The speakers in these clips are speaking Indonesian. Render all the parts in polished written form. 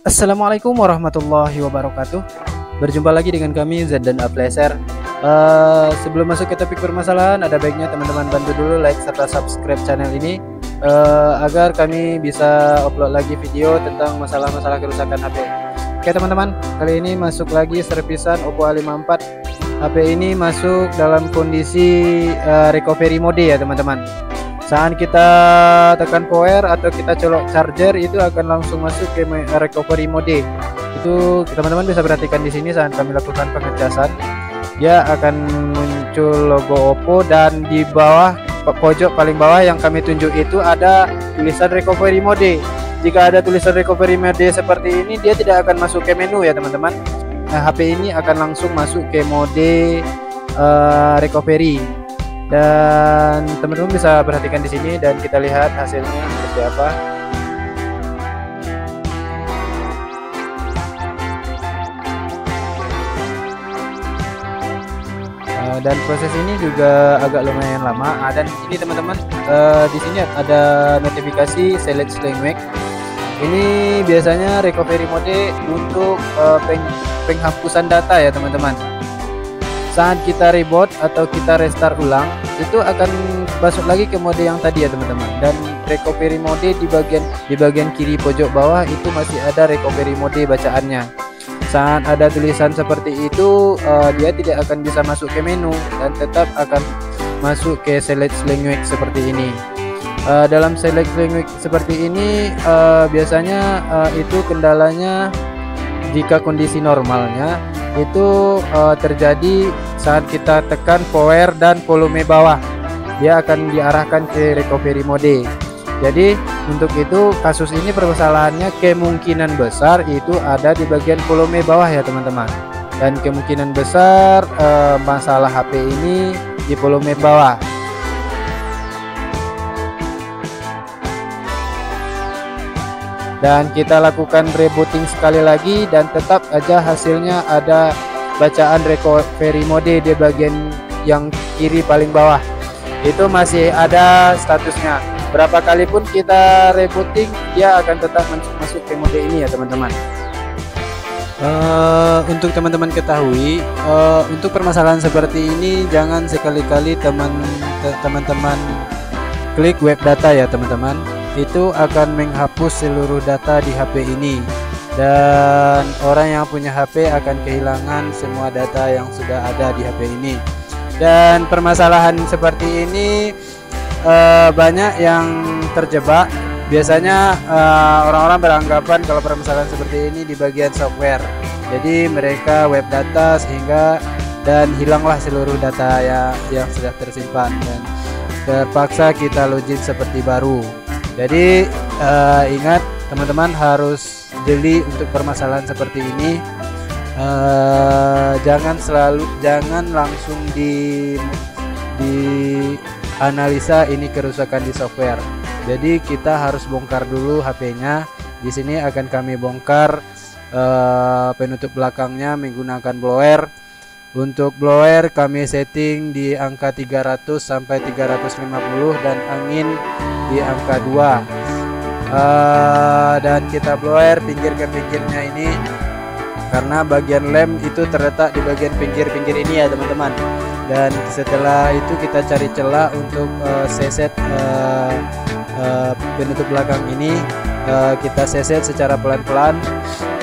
Assalamualaikum warahmatullahi wabarakatuh. Berjumpa lagi dengan kami Z dan Apleser. Sebelum masuk ke topik permasalahan, ada baiknya teman-teman bantu dulu like serta subscribe channel ini agar kami bisa upload lagi video tentang masalah-masalah kerusakan HP. Oke teman-teman, kali ini masuk lagi servisan Oppo A54. HP ini masuk dalam kondisi recovery mode ya teman-teman. Saat kita tekan power atau kita colok charger, itu akan langsung masuk ke recovery mode. Itu teman-teman bisa perhatikan di sini saat kami lakukan pengecasan, dia akan muncul logo Oppo dan di bawah pojok paling bawah yang kami tunjuk itu ada tulisan recovery mode. Jika ada tulisan recovery mode seperti ini, dia tidak akan masuk ke menu ya teman-teman. HP ini akan langsung masuk ke mode recovery. Dan teman-teman bisa perhatikan di sini dan kita lihat hasilnya seperti apa. Dan proses ini juga agak lumayan lama. Dan ini teman-teman, di sini ada notifikasi select language. Ini biasanya recovery mode untuk penghapusan data ya teman-teman. Saat kita reboot atau kita restart ulang, itu akan masuk lagi ke mode yang tadi ya teman-teman. Dan recovery mode di bagian kiri pojok bawah itu masih ada recovery mode bacaannya. Saat ada tulisan seperti itu, dia tidak akan bisa masuk ke menu dan tetap akan masuk ke select language seperti ini. Dalam select language seperti ini biasanya itu kendalanya jika kondisi normalnya itu terjadi saat kita tekan power dan volume bawah, dia akan diarahkan ke recovery mode. Jadi untuk itu kasus ini permasalahannya kemungkinan besar itu ada di bagian volume bawah ya teman-teman. Dan kemungkinan besar masalah HP ini di volume bawah. Dan kita lakukan rebooting sekali lagi dan tetap aja hasilnya ada bacaan recovery mode di bagian yang kiri paling bawah. Itu masih ada statusnya. Berapa kali pun kita rebooting, dia akan tetap masuk ke mode ini ya teman-teman. Untuk teman-teman ketahui, untuk permasalahan seperti ini jangan sekali-kali teman-teman klik web data ya teman-teman. Itu akan menghapus seluruh data di HP ini dan orang yang punya HP akan kehilangan semua data yang sudah ada di HP ini. Dan permasalahan seperti ini banyak yang terjebak. Biasanya orang-orang beranggapan kalau permasalahan seperti ini di bagian software, jadi mereka web data sehingga dan hilanglah seluruh data yang sudah tersimpan dan terpaksa kita login seperti baru. Jadi ingat teman-teman harus jeli untuk permasalahan seperti ini. Jangan langsung di analisa ini kerusakan di software. Jadi kita harus bongkar dulu HP-nya. Di sini akan kami bongkar penutup belakangnya menggunakan blower. Untuk blower kami setting di angka 300 sampai 350 dan angin di angka 2. Dan kita blower pinggir ke pinggirnya ini karena bagian lem itu terletak di bagian pinggir-pinggir ini ya teman-teman. Dan setelah itu kita cari celah untuk seset penutup belakang ini, kita seset secara pelan-pelan.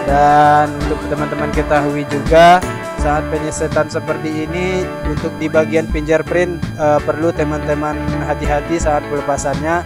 Dan untuk teman-teman ketahui juga, saat penyesetan seperti ini untuk di bagian fingerprint perlu teman-teman hati-hati saat pelepasannya.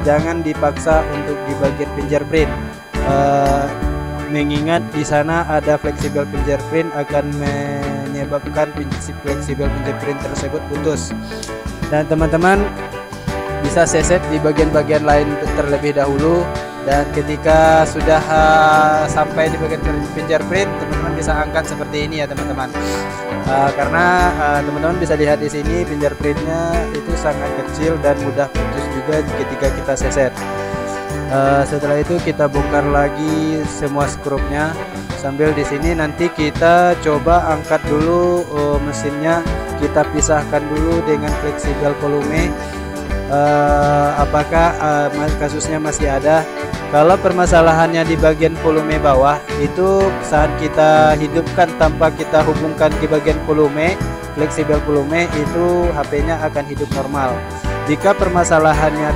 Jangan dipaksa untuk di bagian fingerprint, mengingat di sana ada fleksibel fingerprint akan menyebabkan fleksibel fingerprint tersebut putus. Dan teman-teman bisa seset di bagian-bagian lain terlebih dahulu. Dan ketika sudah sampai di bagian fingerprint, teman-teman bisa angkat seperti ini ya teman-teman. Karena teman-teman bisa lihat di sini fingerprintnya itu sangat kecil dan mudah putus juga ketika kita seset. Setelah itu kita bongkar lagi semua skrupnya. Sambil di sini nanti kita coba angkat dulu mesinnya, kita pisahkan dulu dengan fleksibel volume. Apakah kasusnya masih ada. Kalau permasalahannya di bagian volume bawah, itu saat kita hidupkan tanpa kita hubungkan di bagian volume, fleksibel volume, itu HP-nya akan hidup normal. Jika permasalahannya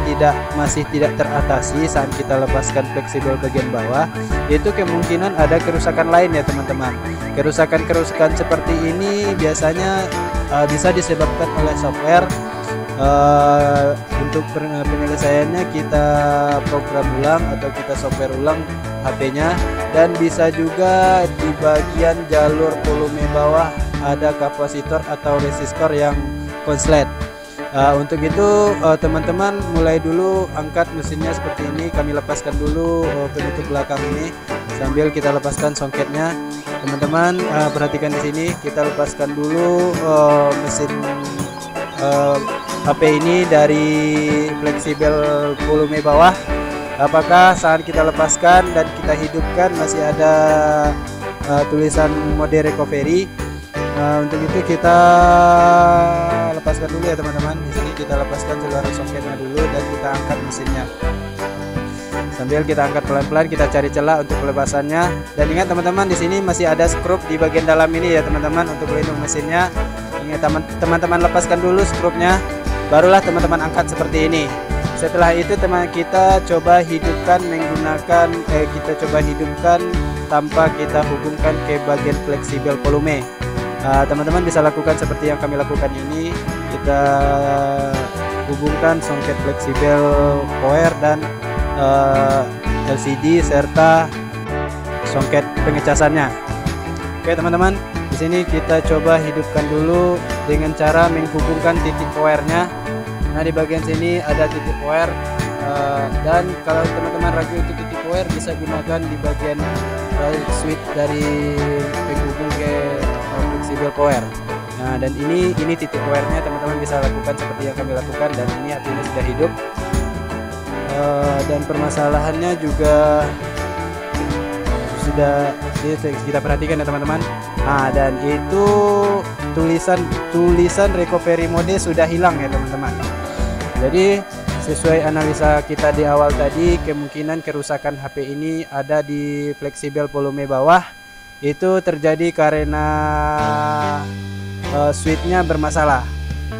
masih tidak teratasi saat kita lepaskan fleksibel bagian bawah, itu kemungkinan ada kerusakan lain ya teman-teman. Kerusakan seperti ini biasanya bisa disebabkan oleh software. Untuk penyelesaiannya kita program ulang atau kita software ulang HP-nya, dan bisa juga di bagian jalur volume bawah ada kapasitor atau resistor yang konslet. Untuk itu teman-teman mulai dulu angkat mesinnya seperti ini. Kami lepaskan dulu penutup belakang ini sambil kita lepaskan songketnya. Teman-teman perhatikan di sini, kita lepaskan dulu mesin HP ini dari fleksibel volume bawah. Apakah saat kita lepaskan dan kita hidupkan masih ada tulisan mode recovery? Untuk itu kita lepaskan dulu ya teman-teman. Di sini kita lepaskan seluruh soketnya dulu dan kita angkat mesinnya. Sambil kita angkat pelan-pelan, kita cari celah untuk pelepasannya. Dan ingat teman-teman, di sini masih ada skrup di bagian dalam ini ya teman-teman untuk pelindung mesinnya. Ingat teman-teman lepaskan dulu skrupnya, barulah teman-teman angkat seperti ini. Setelah itu kita coba hidupkan menggunakan tanpa kita hubungkan ke bagian fleksibel volume. Teman-teman bisa lakukan seperti yang kami lakukan ini. Kita hubungkan songket fleksibel power dan LCD serta songket pengecasannya. Oke teman-teman, di sini kita coba hidupkan dulu dengan cara menghubungkan titik powernya. Nah di bagian sini ada titik power, dan kalau teman-teman ragu itu titik power, bisa gunakan di bagian switch dari penghubung ke fleksibel power. Nah dan ini titik powernya, teman-teman bisa lakukan seperti yang kami lakukan, dan ini artinya sudah hidup. Dan permasalahannya juga sudah kita perhatikan ya teman-teman. Nah dan itu tulisan recovery mode sudah hilang ya teman-teman. Jadi sesuai analisa kita di awal tadi, kemungkinan kerusakan HP ini ada di fleksibel volume bawah. Itu terjadi karena switchnya bermasalah.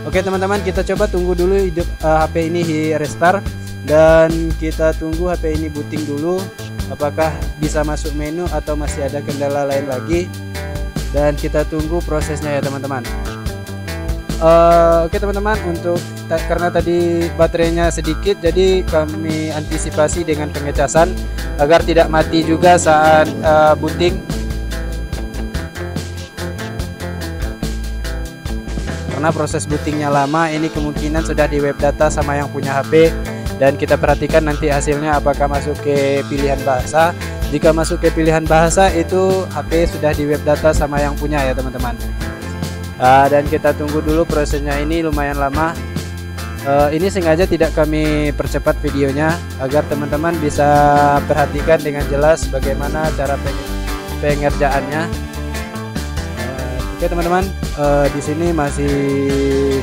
Oke teman-teman, kita coba tunggu dulu HP ini restart, dan kita tunggu HP ini booting dulu, apakah bisa masuk menu atau masih ada kendala lain lagi, dan kita tunggu prosesnya ya teman-teman. Oke teman-teman, karena tadi baterainya sedikit, jadi kami antisipasi dengan pengecasan agar tidak mati juga saat booting. Karena proses bootingnya lama, ini kemungkinan sudah di web data sama yang punya HP, dan kita perhatikan nanti hasilnya apakah masuk ke pilihan bahasa. Jika masuk ke pilihan bahasa, itu HP sudah di web data sama yang punya ya teman-teman. Dan kita tunggu dulu prosesnya, ini lumayan lama. Ini sengaja tidak kami percepat videonya agar teman-teman bisa perhatikan dengan jelas bagaimana cara pengerjaannya. Oke teman-teman, di sini masih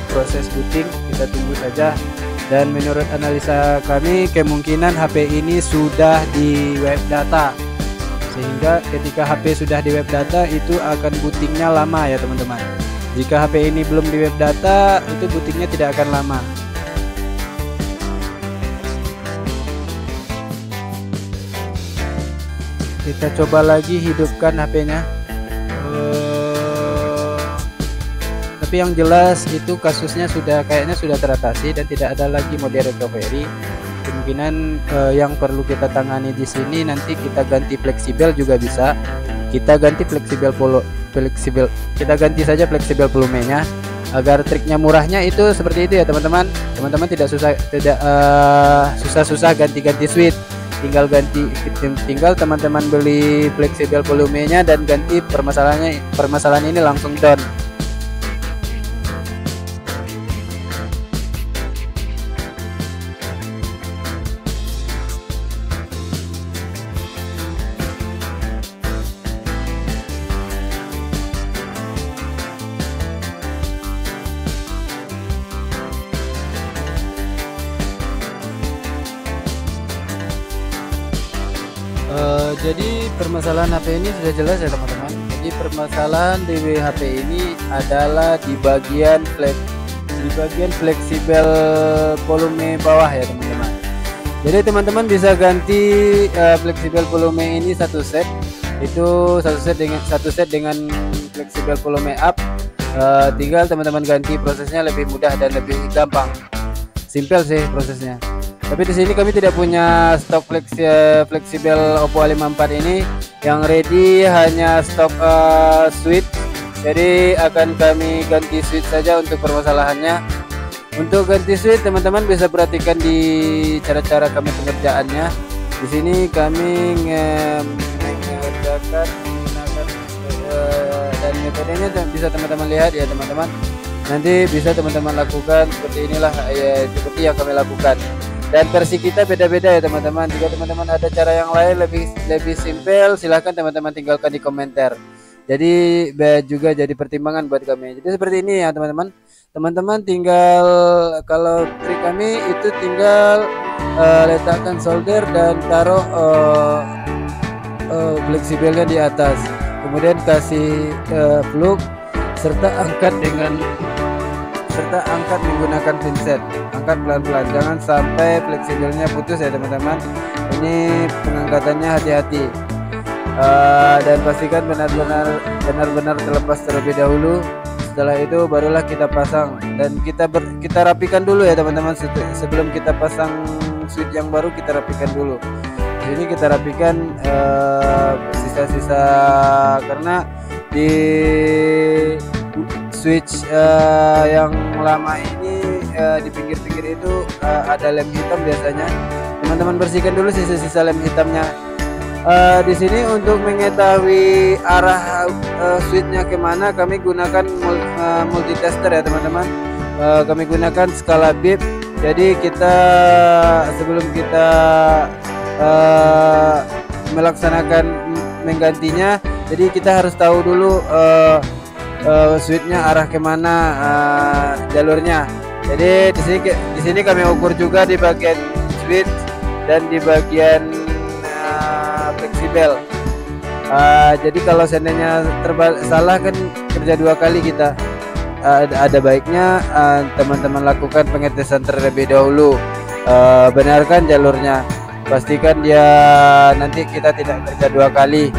proses booting, kita tunggu saja. Dan menurut analisa kami, kemungkinan HP ini sudah di web data, sehingga ketika HP sudah di web data itu akan bootingnya lama ya teman-teman. Jika HP ini belum di web data, itu bootingnya tidak akan lama. Kita coba lagi hidupkan HP-nya. Tapi yang jelas itu kasusnya kayaknya sudah teratasi dan tidak ada lagi mode recovery. Kemungkinan yang perlu kita tangani di sini, nanti kita ganti fleksibel juga bisa. Kita ganti kita ganti saja fleksibel volumenya agar triknya murahnya itu seperti itu ya teman-teman. Teman-teman tidak susah ganti-ganti switch. Tinggal teman-teman beli fleksibel volumenya dan ganti permasalahan ini langsung down. Jadi permasalahan HP ini sudah jelas ya teman-teman. Jadi permasalahan di HP ini adalah di bagian fleksibel volume bawah ya teman-teman. Jadi teman-teman bisa ganti fleksibel volume ini satu set. Itu satu set dengan fleksibel volume up. Tinggal teman-teman ganti, prosesnya lebih mudah dan lebih gampang. Simpel sih prosesnya. Tapi di sini kami tidak punya stok fleksibel Oppo A54 ini. Yang ready hanya stok switch. Jadi akan kami ganti switch saja untuk permasalahannya. Untuk ganti switch teman-teman bisa perhatikan di cara-cara kami pengerjaannya. Di sini kami mengerjakan menggunakan dan metodenya bisa teman-teman lihat ya teman-teman. Nanti bisa teman-teman lakukan seperti inilah ya, seperti yang kami lakukan. Dan versi kita beda-beda ya teman-teman. Jika teman-teman ada cara yang lain lebih simpel, silahkan teman-teman tinggalkan di komentar. Jadi juga jadi pertimbangan buat kami. Jadi seperti ini ya teman-teman. Teman-teman tinggal, kalau trik kami itu tinggal letakkan solder dan taruh fleksibelnya di atas. Kemudian kasih plug serta angkat menggunakan pinset. Angkat pelan-pelan, jangan sampai fleksibelnya putus ya teman-teman. Ini pengangkatannya hati-hati. Dan pastikan benar-benar terlepas terlebih dahulu. Setelah itu barulah kita pasang dan kita rapikan dulu ya teman-teman. Sebelum kita pasang switch yang baru, kita rapikan dulu. Ini kita rapikan sisa-sisa, karena di switch yang lama ini di pinggir-pinggir itu ada lem hitam biasanya. Teman-teman bersihkan dulu sisa-sisa lem hitamnya. Di sini untuk mengetahui arah switchnya kemana, kami gunakan multitester ya teman-teman. Kami gunakan skala bip. Jadi kita sebelum kita melaksanakan menggantinya, jadi kita harus tahu dulu switchnya arah kemana, jalurnya. Jadi di sini kami ukur juga di bagian switch dan di bagian fleksibel. Jadi kalau seandainya salah kan kerja dua kali kita. Ada baiknya teman-teman lakukan pengetesan terlebih dahulu. Benarkan jalurnya, pastikan dia, nanti kita tidak kerja dua kali.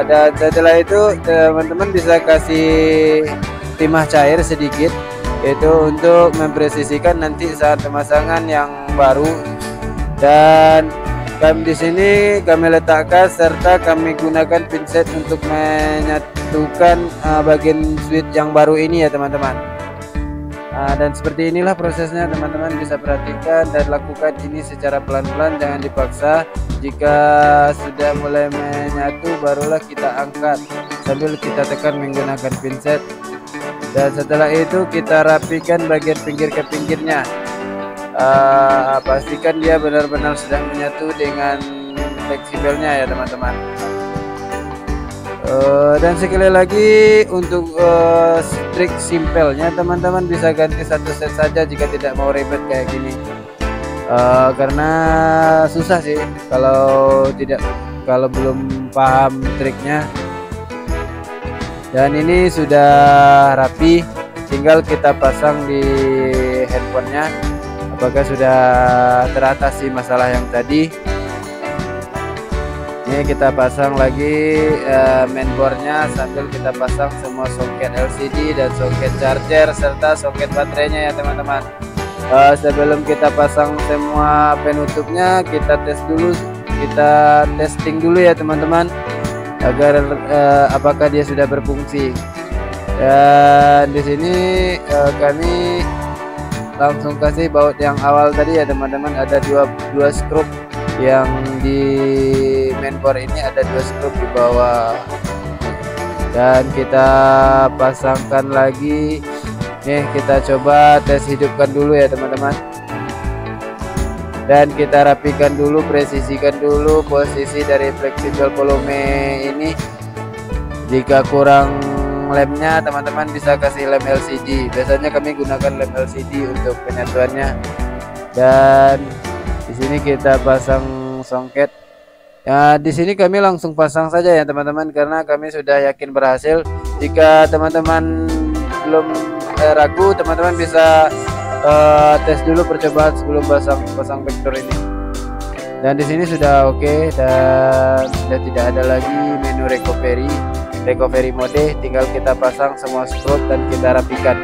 Dan setelah itu teman-teman bisa kasih timah cair sedikit, itu untuk mempresisikan nanti saat pemasangan yang baru. Dan kami di sini kami letakkan serta kami gunakan pinset untuk menyatukan bagian switch yang baru ini ya teman-teman. Dan seperti inilah prosesnya teman-teman, bisa perhatikan dan lakukan ini secara pelan-pelan, jangan dipaksa. Jika sudah mulai menyatu barulah kita angkat sambil kita tekan menggunakan pinset. Dan setelah itu kita rapikan bagian pinggir ke pinggirnya. Pastikan dia benar-benar sudah menyatu dengan fleksibelnya ya teman-teman. Dan sekali lagi untuk trik simpelnya, teman-teman bisa ganti satu set saja jika tidak mau ribet kayak gini. Karena susah sih kalau belum paham triknya. Dan ini sudah rapi, tinggal kita pasang di handphonenya. Apakah sudah teratasi masalah yang tadi? Ini kita pasang lagi mainboardnya sambil kita pasang semua soket LCD dan soket charger serta soket baterainya ya teman-teman. Sebelum kita pasang semua penutupnya, kita testing dulu ya teman-teman, agar apakah dia sudah berfungsi. Dan di sini kami langsung kasih baut yang awal tadi ya teman-teman. Ada dua skrup yang di mainboard ini, ada dua skrup di bawah, dan kita pasangkan lagi. Nih kita coba tes hidupkan dulu ya teman-teman, dan kita rapikan dulu, presisikan dulu posisi dari fleksibel volume ini. Jika kurang lemnya teman-teman bisa kasih lem LCD, biasanya kami gunakan lem LCD untuk penyatuannya. Dan di sini kita pasang soket Ya, di sini kami langsung pasang saja ya teman-teman, karena kami sudah yakin berhasil. Jika teman-teman belum ragu, teman-teman bisa tes dulu percobaan sebelum pasang vektor ini. Dan di sini sudah oke, dan sudah tidak ada lagi menu recovery mode. Tinggal kita pasang semua skrup dan kita rapikan.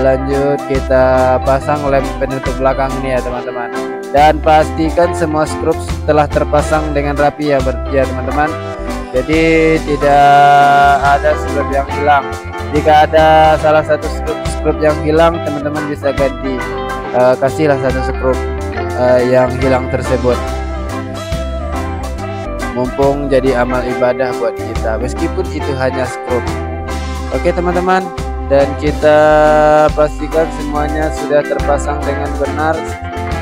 Lanjut kita pasang lem penutup belakang ini ya teman-teman, dan pastikan semua skrup telah terpasang dengan rapi ya teman-teman. Jadi tidak ada skrup yang hilang. Jika ada salah satu skrup yang hilang, teman-teman bisa ganti, kasihlah satu skrup yang hilang tersebut, mumpung jadi amal ibadah buat kita meskipun itu hanya skrup. Oke teman-teman, dan kita pastikan semuanya sudah terpasang dengan benar.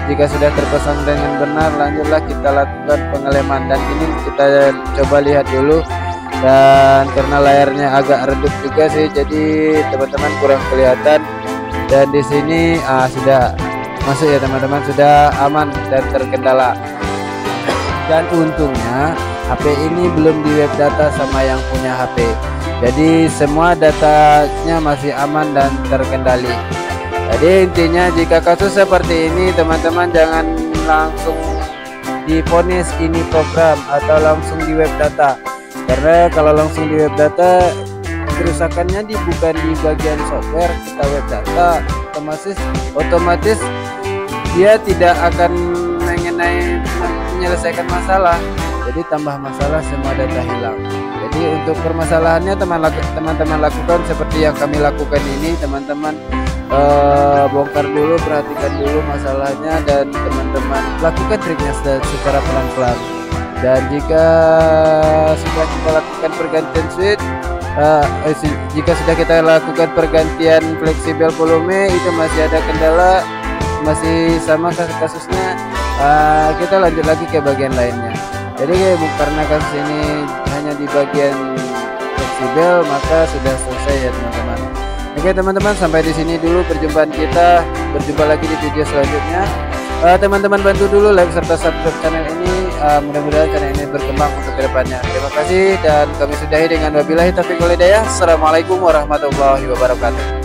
Jika sudah terpasang dengan benar, lanjutlah kita lakukan pengeleman. Dan ini kita coba lihat dulu, dan karena layarnya agak redup juga sih, jadi teman-teman kurang kelihatan. Dan di sini sudah masuk ya teman-teman, sudah aman dan terkendala. Dan untungnya HP ini belum di web data sama yang punya HP, jadi semua datanya masih aman dan terkendali. Jadi intinya, jika kasus seperti ini teman-teman jangan langsung divonis ini program atau langsung di web data, karena kalau langsung di web data kerusakannya bukan di bagian software, kita web data otomatis dia tidak akan menyelesaikan masalah, jadi tambah masalah, semua data hilang. Jadi untuk permasalahannya teman-teman lakukan seperti yang kami lakukan ini, teman-teman bongkar dulu, perhatikan dulu masalahnya, dan teman-teman lakukan triknya secara pelan-pelan. Dan jika sudah kita lakukan pergantian switch, jika sudah kita lakukan pergantian fleksibel volume itu masih ada kendala, masih sama kasusnya, kita lanjut lagi ke bagian lainnya. Jadi karena kasus ini hanya di bagian fleksibel, maka sudah selesai ya teman-teman. Oke teman-teman, sampai di sini dulu perjumpaan kita. Berjumpa lagi di video selanjutnya. Teman-teman bantu dulu like serta subscribe channel ini. Mudah-mudahan channel ini berkembang untuk kedepannya. Terima kasih, dan kami sudahi dengan wabillahi taufiq wal hidayah. Assalamualaikum warahmatullahi wabarakatuh.